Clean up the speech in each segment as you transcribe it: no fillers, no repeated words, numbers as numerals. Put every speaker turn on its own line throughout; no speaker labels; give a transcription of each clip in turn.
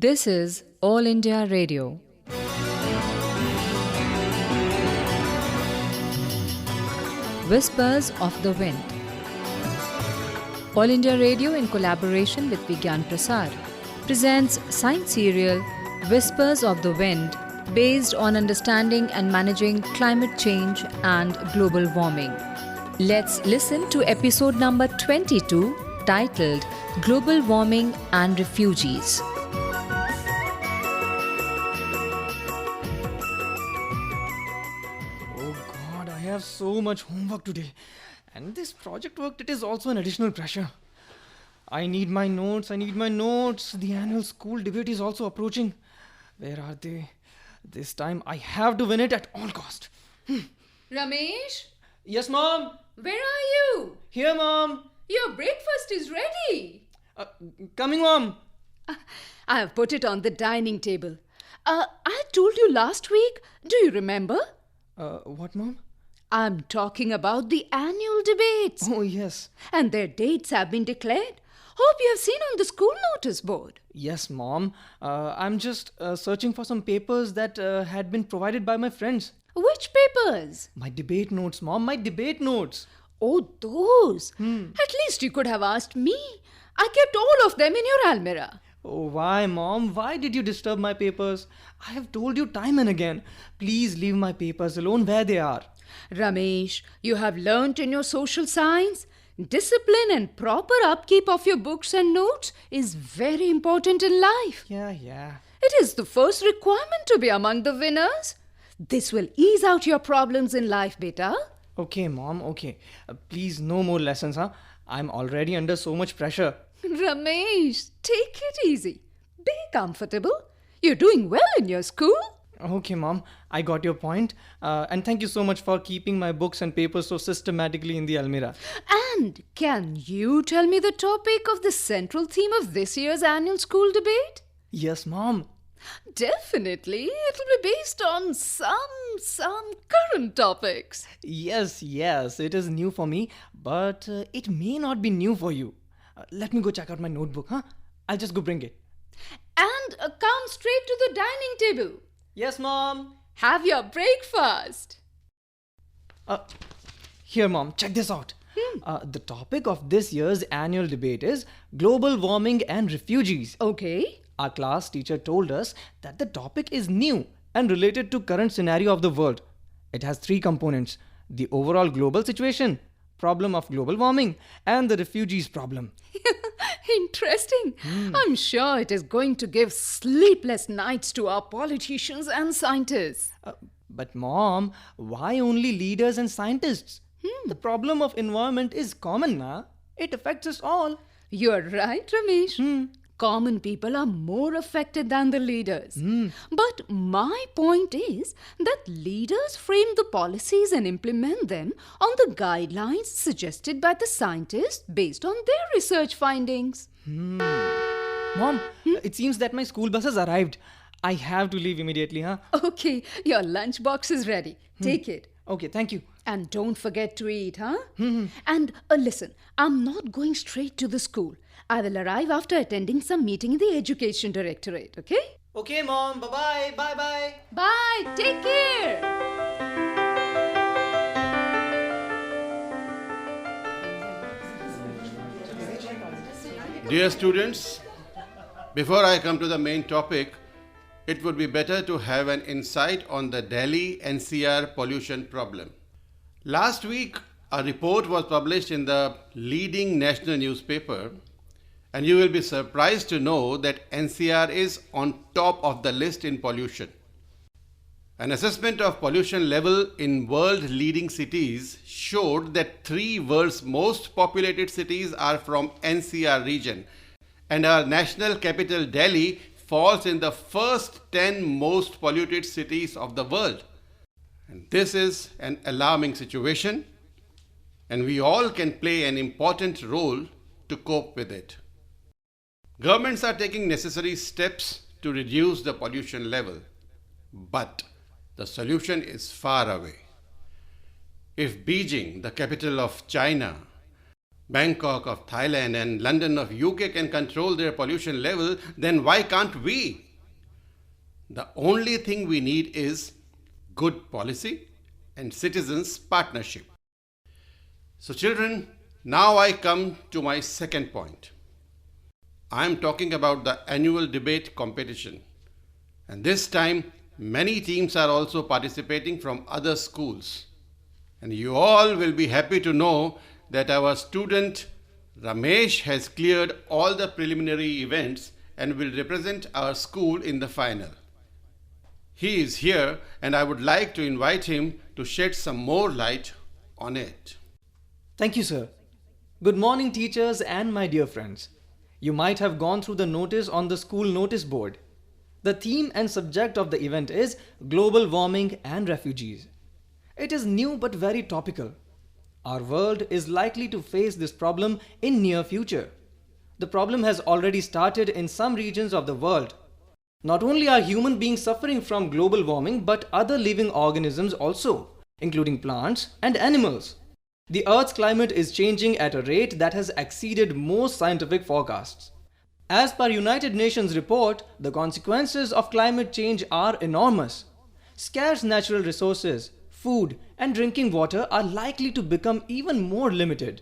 This is All India Radio. Whispers of the Wind. All India Radio, in collaboration with Vigyan-Prasar, presents science serial Whispers of the Wind, based on understanding and managing climate change and global warming. Let's listen to episode number 22, titled Global Warming and Refugees.
Oh God, I have so much homework today. And this project work, it is also an additional pressure. I need my notes. The annual school debate is also approaching. Where are they? This time I have to win it at all cost.
Ramesh,
Yes, Mom.
where are you?
Here, Mom.
Your breakfast is ready.
Coming, Mom.
I have put it on the dining table. I told you last week. Do you remember?
What, Mom?
I'm talking about the annual debates.
Oh, yes.
And their dates have been declared. Hope you have seen on the school notice board.
Yes, Mom. I'm just searching for some papers that had been provided by my friends.
Which papers?
My debate notes, Mom. My debate notes.
Oh, those. At least you could have asked me. I kept all of them in your almirah.
Oh, why, Mom? Why did you disturb my papers? I have told you time and again. Please leave my papers alone where they are.
Ramesh, you have learnt in your social science, discipline and proper upkeep of your books and notes is very important in life.
Yeah.
It is the first requirement to be among the winners. This will ease out your problems in life, beta.
Okay, Mom, okay. Please, no more lessons, huh? I'm already under so much pressure.
Ramesh, take it easy. Be comfortable. You're doing well in your school.
Okay, Mom, I got your point. And thank you so much for keeping my books and papers so systematically in the almirah.
And can you tell me the topic of the central theme of this year's annual school debate?
Yes, Mom.
Definitely, it'll be based on some current topics.
Yes, it is new for me, but it may not be new for you. Let me go check out my notebook, huh? I'll just go bring it.
And come straight to the dining table.
Yes, Mom.
Have your breakfast.
Here, Mom, check this out. The topic of this year's annual debate is global warming and refugees.
Okay.
Our class teacher told us that the topic is new and related to current scenario of the world. It has three components: the overall global situation, problem of global warming, and the refugees problem.
Interesting. I'm sure it is going to give sleepless nights to our politicians and scientists.
But Mom, why only leaders and scientists? The problem of environment is common, na? It affects us all.
You're right, Ramesh. Common people are more affected than the leaders. But my point is that leaders frame the policies and implement them on the guidelines suggested by the scientists based on their research findings.
Mom, it seems that my school bus has arrived. I have to leave immediately, huh?
Okay, your lunchbox is ready. Take it.
Okay, thank you.
And don't forget to eat, huh? And listen, I'm not going straight to the school. I will arrive after attending some meeting in the Education Directorate, okay?
Okay, Mom. Bye-bye. Bye-bye.
Bye. Take care.
Dear students, before I come to the main topic, it would be better to have an insight on the Delhi NCR pollution problem. Last week, a report was published in the leading national newspaper, and you will be surprised to know that NCR is on top of the list in pollution. An assessment of pollution level in world leading cities showed that 3 world's most populated cities are from NCR region, and our national capital Delhi falls in the first 10 most polluted cities of the world. And this is an alarming situation, and we all can play an important role to cope with it. Governments are taking necessary steps to reduce the pollution level, but the solution is far away. If Beijing, the capital of China, Bangkok of Thailand and London of UK can control their pollution level, then why can't we? The only thing we need is good policy and citizens' partnership. So children, now I come to my second point. I am talking about the annual debate competition. And this time, many teams are also participating from other schools. And you all will be happy to know that our student Ramesh has cleared all the preliminary events and will represent our school in the final. He is here and I would like to invite him to shed some more light on it.
Thank you, sir. Good morning, teachers and my dear friends. You might have gone through the notice on the school notice board. The theme and subject of the event is Global Warming and Refugees. It is new but very topical. Our world is likely to face this problem in near future. The problem has already started in some regions of the world. Not only are human beings suffering from global warming, but other living organisms also, including plants and animals. The Earth's climate is changing at a rate that has exceeded most scientific forecasts. As per United Nations report, the consequences of climate change are enormous. Scarce natural resources, food and drinking water are likely to become even more limited.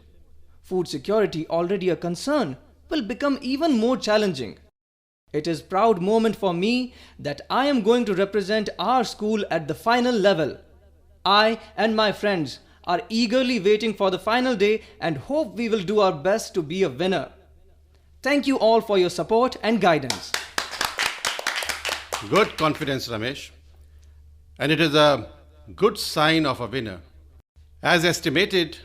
Food security, already a concern, will become even more challenging. It is a proud moment for me that I am going to represent our school at the final level. I and my friends are eagerly waiting for the final day and hope we will do our best to be a winner. Thank you all for your support and guidance.
Good confidence, Ramesh. And it is a good sign of a winner. As estimated,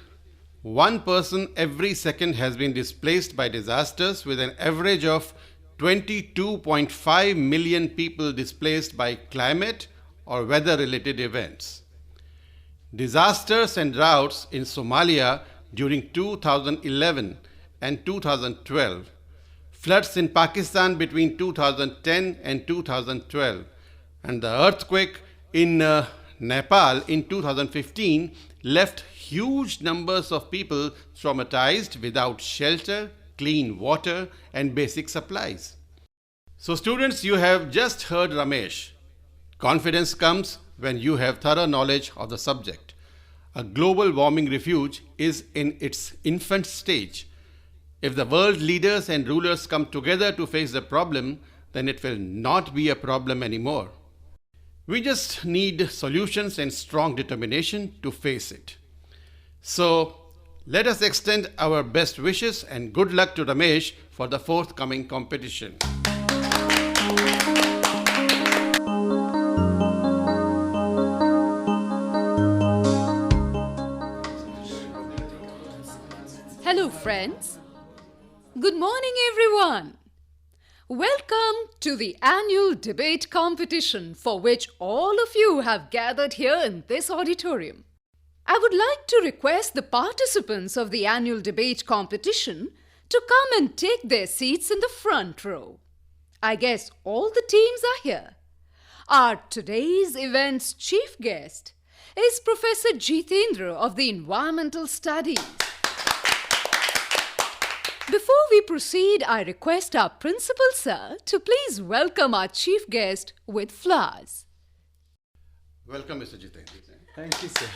one person every second has been displaced by disasters, with an average of 22.5 million people displaced by climate or weather-related events. Disasters and droughts in Somalia during 2011 and 2012, floods in Pakistan between 2010 and 2012, and the earthquake in Nepal in 2015 left huge numbers of people traumatized without shelter, clean water, and basic supplies. So students, you have just heard Ramesh. Confidence comes when you have thorough knowledge of the subject. A global warming refuge is in its infant stage. If the world leaders and rulers come together to face the problem, then it will not be a problem anymore. We just need solutions and strong determination to face it. So, let us extend our best wishes and good luck to Ramesh for the forthcoming competition.
Hello, friends. Good morning, everyone. Welcome to the annual debate competition for which all of you have gathered here in this auditorium. I would like to request the participants of the annual debate competition to come and take their seats in the front row. I guess all the teams are here. Our today's event's chief guest is Professor Jitendra of the Environmental Studies. Before we proceed, I request our principal sir to please welcome our chief guest with flowers.
Welcome, Mr. Jitendra.
Thank you, sir.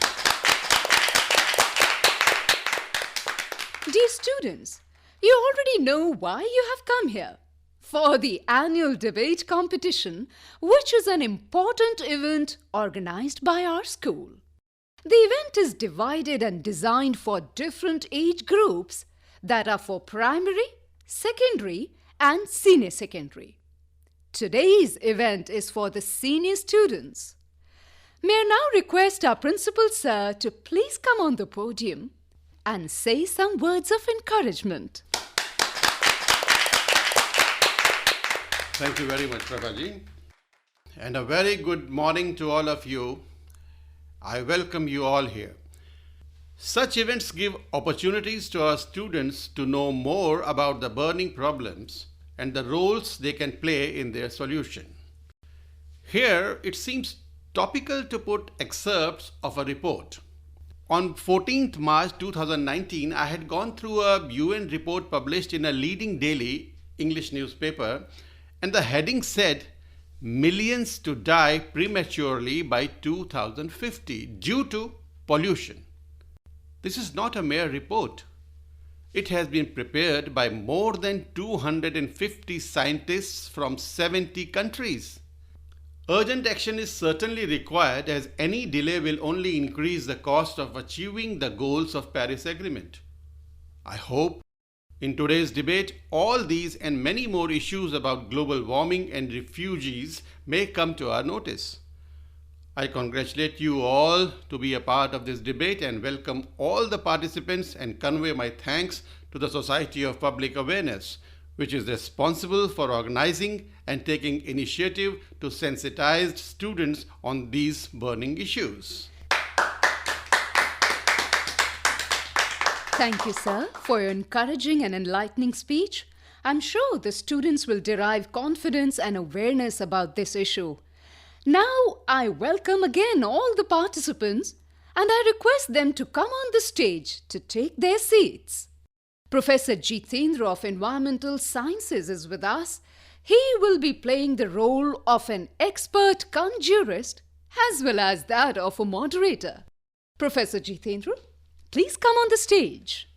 Dear students, you already know why you have come here. For the annual debate competition, which is an important event organized by our school. The event is divided and designed for different age groups that are for primary, secondary, and senior secondary. Today's event is for the senior students. May I now request our principal sir to please come on the podium and say some words of encouragement.
Thank you very much, Prabhaji. And a very good morning to all of you. I welcome you all here. Such events give opportunities to our students to know more about the burning problems and the roles they can play in their solution. Here, it seems topical to put excerpts of a report. On 14th March 2019, I had gone through a UN report published in a leading daily English newspaper, and the heading said, "Millions to die prematurely by 2050 due to pollution." This is not a mere report. It has been prepared by more than 250 scientists from 70 countries. Urgent action is certainly required, as any delay will only increase the cost of achieving the goals of Paris Agreement. I hope in today's debate, all these and many more issues about global warming and refugees may come to our notice. I congratulate you all to be a part of this debate and welcome all the participants and convey my thanks to the Society of Public Awareness, which is responsible for organizing and taking initiative to sensitize students on these burning issues.
Thank you, sir, for your encouraging and enlightening speech. I'm sure the students will derive confidence and awareness about this issue. Now, I welcome again all the participants and I request them to come on the stage to take their seats. Professor Jitendra of Environmental Sciences is with us. He will be playing the role of an expert cum jurist as well as that of a moderator. Professor Jitendra, please come on the stage.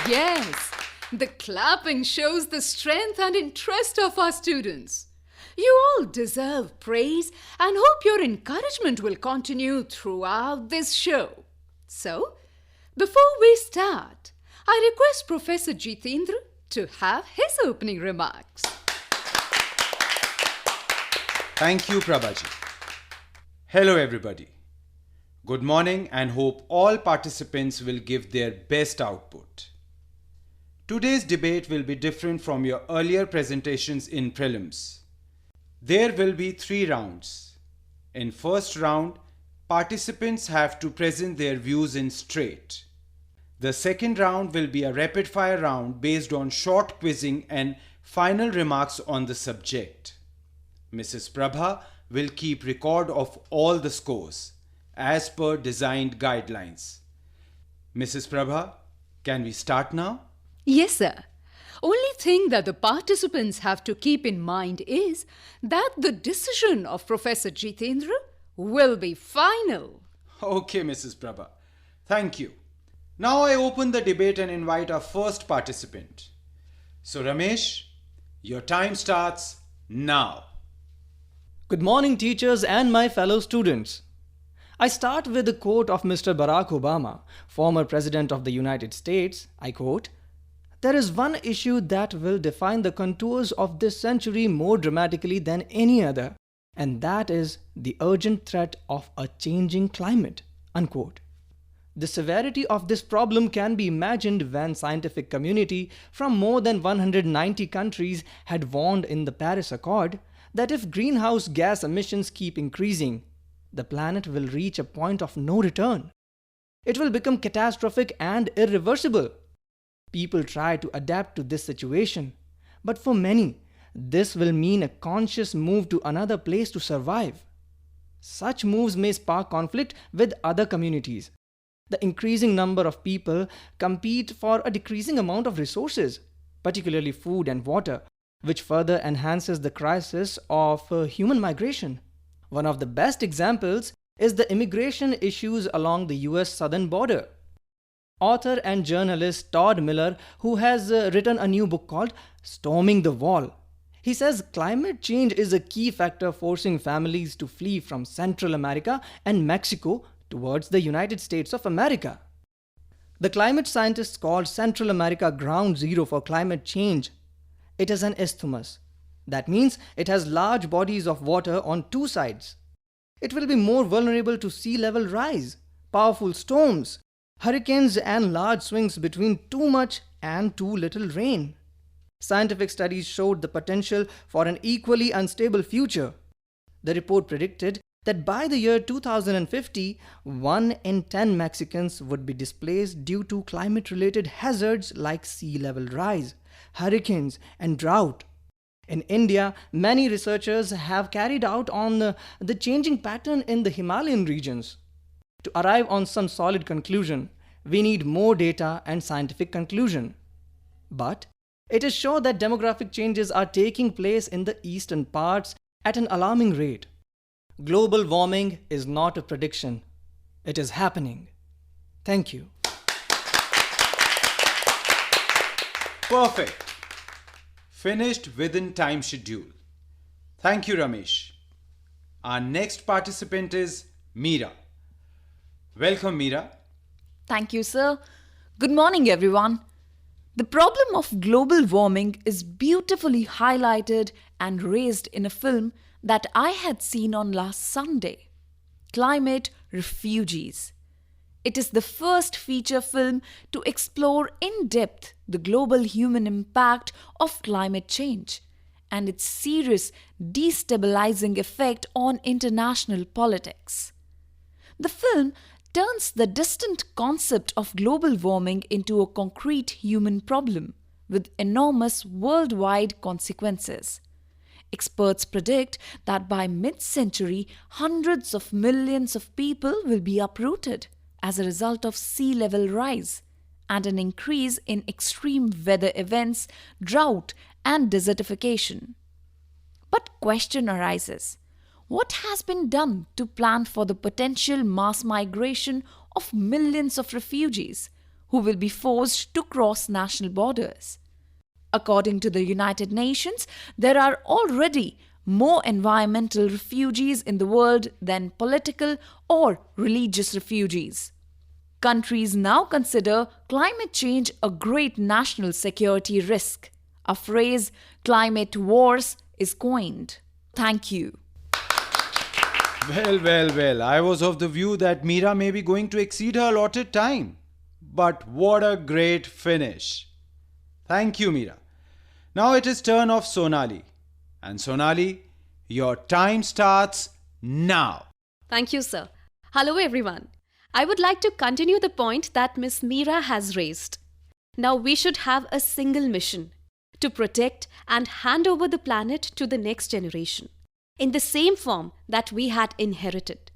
Yes, the clapping shows the strength and interest of our students. You all deserve praise and hope your encouragement will continue throughout this show. So, before we start, I request Professor Jitendra to have his opening remarks.
Thank you, Prabhaji. Hello, everybody. Good morning and hope all participants will give their best output. Today's debate will be different from your earlier presentations in prelims. There will be 3 rounds. In first round, participants have to present their views in straight. The second round will be a rapid-fire round based on short quizzing and final remarks on the subject. Mrs. Prabha will keep record of all the scores as per designed guidelines. Mrs. Prabha, can we start now?
Yes, sir. Only thing that the participants have to keep in mind is that the decision of Professor Jitendra will be final.
Okay, Mrs. Prabha. Thank you. Now I open the debate and invite our first participant. So Ramesh, your time starts now.
Good morning, teachers and my fellow students. I start with a quote of Mr. Barack Obama, former President of the United States. I quote, "There is one issue that will define the contours of this century more dramatically than any other, and that is the urgent threat of a changing climate." Unquote. The severity of this problem can be imagined when scientific community from more than 190 countries had warned in the Paris Accord that if greenhouse gas emissions keep increasing, the planet will reach a point of no return. It will become catastrophic and irreversible. People try to adapt to this situation, but for many, this will mean a conscious move to another place to survive. Such moves may spark conflict with other communities. The increasing number of people compete for a decreasing amount of resources, particularly food and water, which further enhances the crisis of human migration. One of the best examples is the immigration issues along the US southern border. Author and journalist Todd Miller, who has written a new book called Storming the Wall, he says climate change is a key factor forcing families to flee from Central America and Mexico towards the United States of America. The climate scientists call Central America ground zero for climate change. It is an isthmus. That means it has large bodies of water on 2 sides. It will be more vulnerable to sea level rise, powerful storms, hurricanes and large swings between too much and too little rain. Scientific studies showed the potential for an equally unstable future. The report predicted that by the year 2050, 1 in 10 Mexicans would be displaced due to climate-related hazards like sea level rise, hurricanes, and drought. In India, many researchers have carried out on the changing pattern in the Himalayan regions. To arrive on some solid conclusion, we need more data and scientific conclusion. But it is sure that demographic changes are taking place in the eastern parts at an alarming rate. Global warming is not a prediction. It is happening. Thank you.
Perfect. Finished within time schedule. Thank you, Ramesh. Our next participant is Meera. Welcome, Meera.
Thank you, sir. Good morning, everyone. The problem of global warming is beautifully highlighted and raised in a film that I had seen on last Sunday, Climate Refugees. It is the first feature film to explore in depth the global human impact of climate change and its serious destabilizing effect on international politics. The film turns the distant concept of global warming into a concrete human problem with enormous worldwide consequences. Experts predict that by mid-century, hundreds of millions of people will be uprooted as a result of sea level rise and an increase in extreme weather events, drought, and desertification. But question arises. What has been done to plan for the potential mass migration of millions of refugees who will be forced to cross national borders? According to the United Nations, there are already more environmental refugees in the world than political or religious refugees. Countries now consider climate change a great national security risk. A phrase, climate wars, is coined. Thank you.
Well. I was of the view that Meera may be going to exceed her allotted time. But what a great finish. Thank you, Meera. Now it is turn of Sonali. And Sonali, your time starts now.
Thank you, sir. Hello, everyone. I would like to continue the point that Miss Meera has raised. Now we should have a single mission to protect and hand over the planet to the next generation in the same form that we had inherited.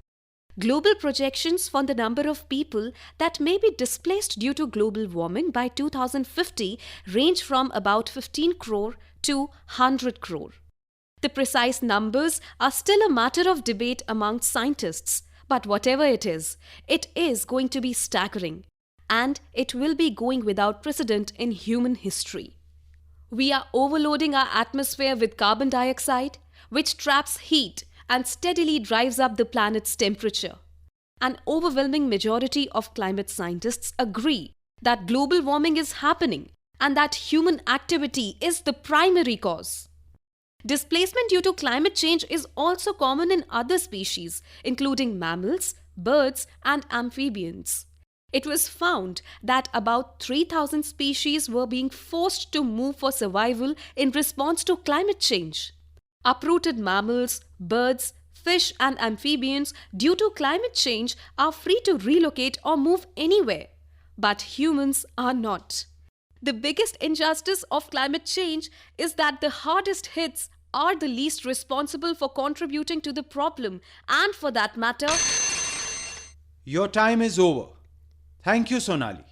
Global projections for the number of people that may be displaced due to global warming by 2050 range from about 15 crore to 100 crore. The precise numbers are still a matter of debate among scientists, but whatever it is going to be staggering, and it will be going without precedent in human history. We are overloading our atmosphere with carbon dioxide, which traps heat and steadily drives up the planet's temperature. An overwhelming majority of climate scientists agree that global warming is happening and that human activity is the primary cause. Displacement due to climate change is also common in other species, including mammals, birds, and amphibians. It was found that about 3,000 species were being forced to move for survival in response to climate change. Uprooted mammals, birds, fish, and amphibians due to climate change are free to relocate or move anywhere, but humans are not. The biggest injustice of climate change is that the hardest hits are the least responsible for contributing to the problem, and for that matter,
Your time is over. Thank you, Sonali.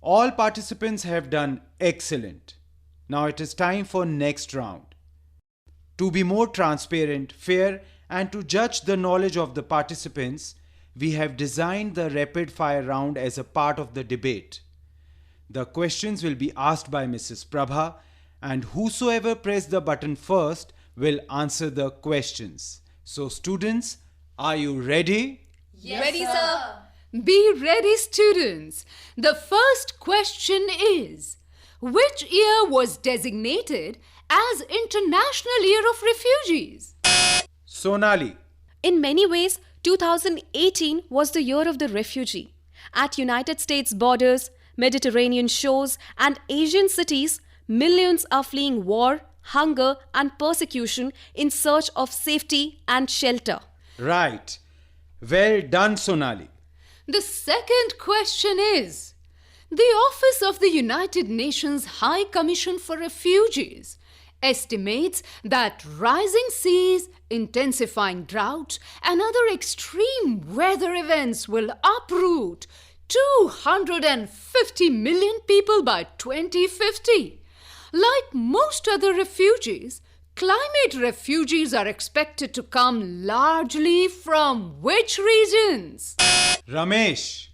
All participants have done excellent. Now it is time for next round. To be more transparent, fair, and to judge the knowledge of the participants, we have designed the rapid fire round as a part of the debate. The questions will be asked by Mrs. Prabha, and whosoever press the button first will answer the questions. So students, are you ready?
Ready, sir. Be ready, students. The first question is, which year was designated as International Year of Refugees?
Sonali.
in many ways, 2018 was the year of the refugee. At United States borders, Mediterranean shores, and Asian cities, millions are fleeing war, hunger, and persecution in search of safety and shelter.
Right. Well done, Sonali.
The second question is, the Office of the United Nations High Commission for Refugees estimates that rising seas, intensifying drought, and other extreme weather events will uproot 250 million people by 2050. Like most other refugees, climate refugees are expected to come largely from which regions?
Ramesh,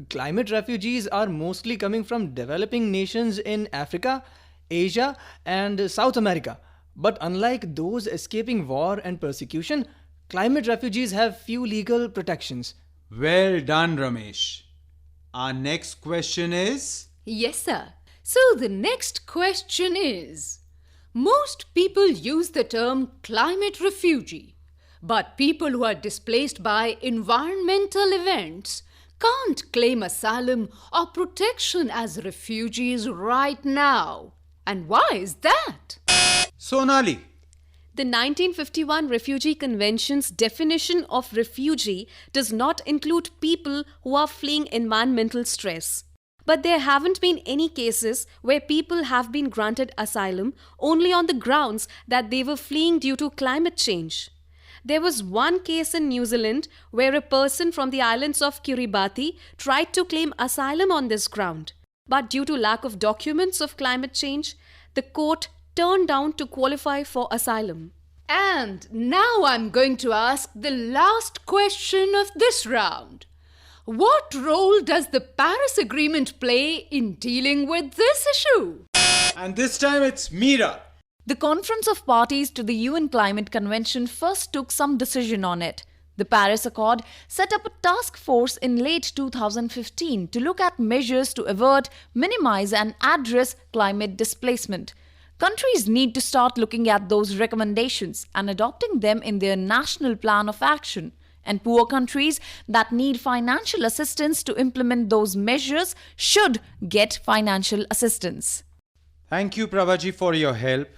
Climate refugees are mostly coming from developing nations in Africa, Asia, and South America. But unlike those escaping war and persecution, climate refugees have few legal protections.
well done, Ramesh. Our next question is.
Yes, sir. So the next question is, most people use the term climate refugee, but people who are displaced by environmental events can't claim asylum or protection as refugees right now. And why is that?
Sonali.
The 1951 Refugee Convention's definition of refugee does not include people who are fleeing environmental stress. But there haven't been any cases where people have been granted asylum only on the grounds that they were fleeing due to climate change. There was one case in New Zealand where a person from the islands of Kiribati tried to claim asylum on this ground. But due to lack of documents of climate change, the court turned down to qualify for asylum.
And now I'm going to ask the last question of this round. What role does the Paris Agreement play in dealing with this issue?
And this time it's Meera.
The Conference of Parties to the UN Climate Convention first took some decision on it. The Paris Accord set up a task force in late 2015 to look at measures to avert, minimize, and address climate displacement. Countries need to start looking at those recommendations and adopting them in their national plan of action. And poor countries that need financial assistance to implement those measures should get financial assistance.
Thank you, Prabhaji, for your help.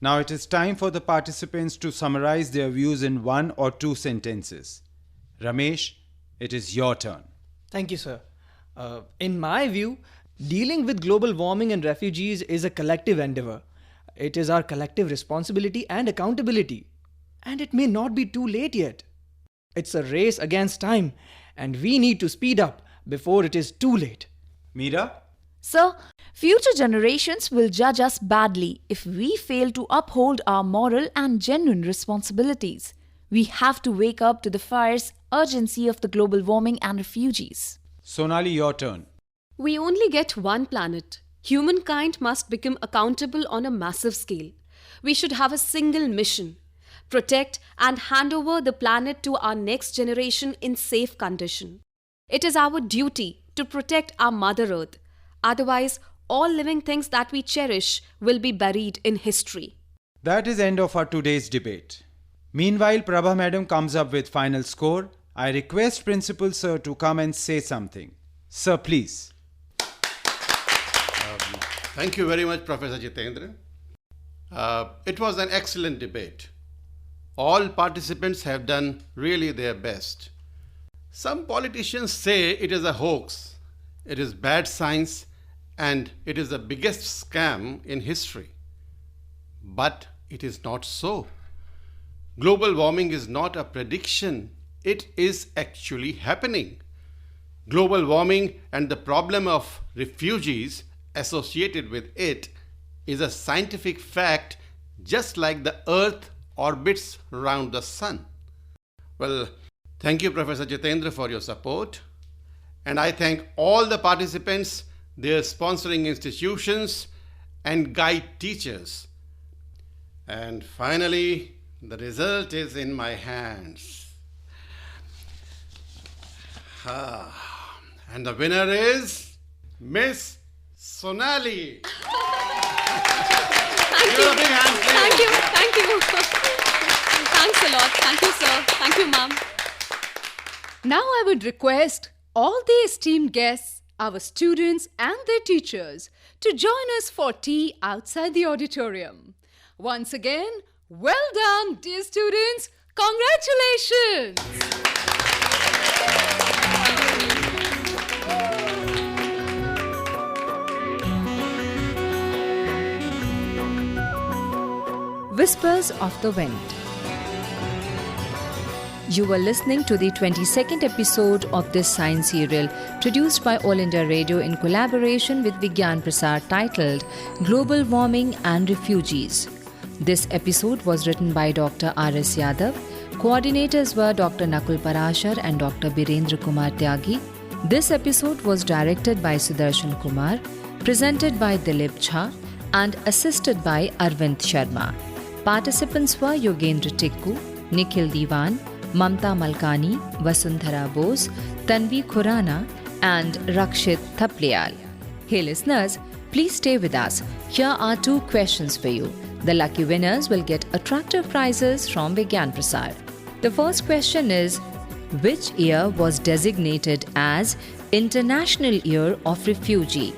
Now it is time for the participants to summarize their views in 1 or 2 sentences. Ramesh, it is your turn.
Thank you, sir. In my view, dealing with global warming and refugees is a collective endeavor. It is our collective responsibility and accountability. And it may not be too late yet. It's a race against time, and we need to speed up before it is too late.
Meera?
Sir, future generations will judge us badly if we fail to uphold our moral and genuine responsibilities. We have to wake up to the fierce urgency of the global warming and refugees.
Sonali, your turn.
We only get one planet. Humankind must become accountable on a massive scale. We should have a single mission: protect and hand over the planet to our next generation in safe condition. It is our duty to protect our Mother Earth. Otherwise, all living things that we cherish will be buried in history.
That is end of our today's debate. Meanwhile, Prabha Madam comes up with final score. I request Principal Sir to come and say something. Sir, please.
Thank you very much, Professor Jitendra. It was an excellent debate. All participants have done really their best. Some politicians say it is a hoax, it is bad science, and it is the biggest scam in history. But it is not so. Global warming is not a prediction, it is actually happening. Global warming and the problem of refugees associated with it is a scientific fact, just like the Earth orbits around the sun. Well, thank you, Professor Jitendra, for your support. And I thank all the participants, their sponsoring institutions, and guide teachers. And finally, the result is in my hands. And the winner is Miss Sonali.
Thank
Give
you.
a big hand, please.
Thank you. Thank you. Thanks a lot. Thank you, sir. Thank you, ma'am.
Now I would request all the esteemed guests, our students and their teachers, to join us for tea outside the auditorium. Once again, well done, dear students. Congratulations!
Whispers of the Wind. You were listening to the 22nd episode of this science serial produced by All India Radio in collaboration with Vigyan-Prasar titled Global Warming and Refugees. This episode was written by Dr. R.S. Yadav. Coordinators were Dr. Nakul Parashar and Dr. Birendra Kumar Tyagi. This episode was directed by Sudarshan Kumar, presented by Dilip Jha, and assisted by Arvind Sharma. Participants were Yogendra Tikku, Nikhil Diwan, Mamta Malkani, Vasundhara Bose, Tanvi Khurana, and Rakshit Thapliyal. Hey listeners, please stay with us. Here are 2 questions for you. The lucky winners will get attractive prizes from Vigyan-Prasar. The first question is, which year was designated as International Year of Refugee?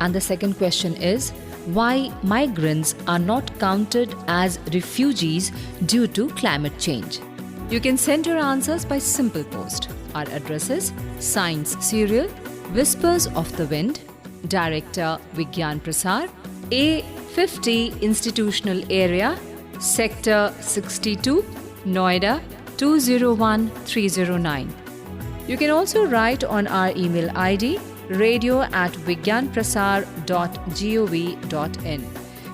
And the second question is, why migrants are not counted as refugees due to climate change? You can send your answers by simple post. Our address is Science Serial, Whispers of the Wind, Director Vigyan-Prasar, A50 Institutional Area, Sector 62, Noida 201309. You can also write on our email ID radio@vigyanprasar.gov.in.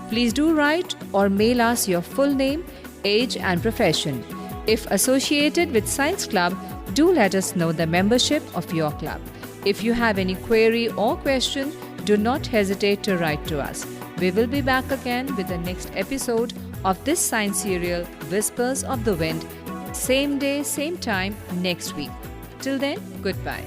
Please do write or mail us your full name, age and profession. If associated with Science Club, do let us know the membership of your club. If you have any query or question, do not hesitate to write to us. We will be back again with the next episode of this science serial, Whispers of the Wind, same day, same time next week. Till then, goodbye.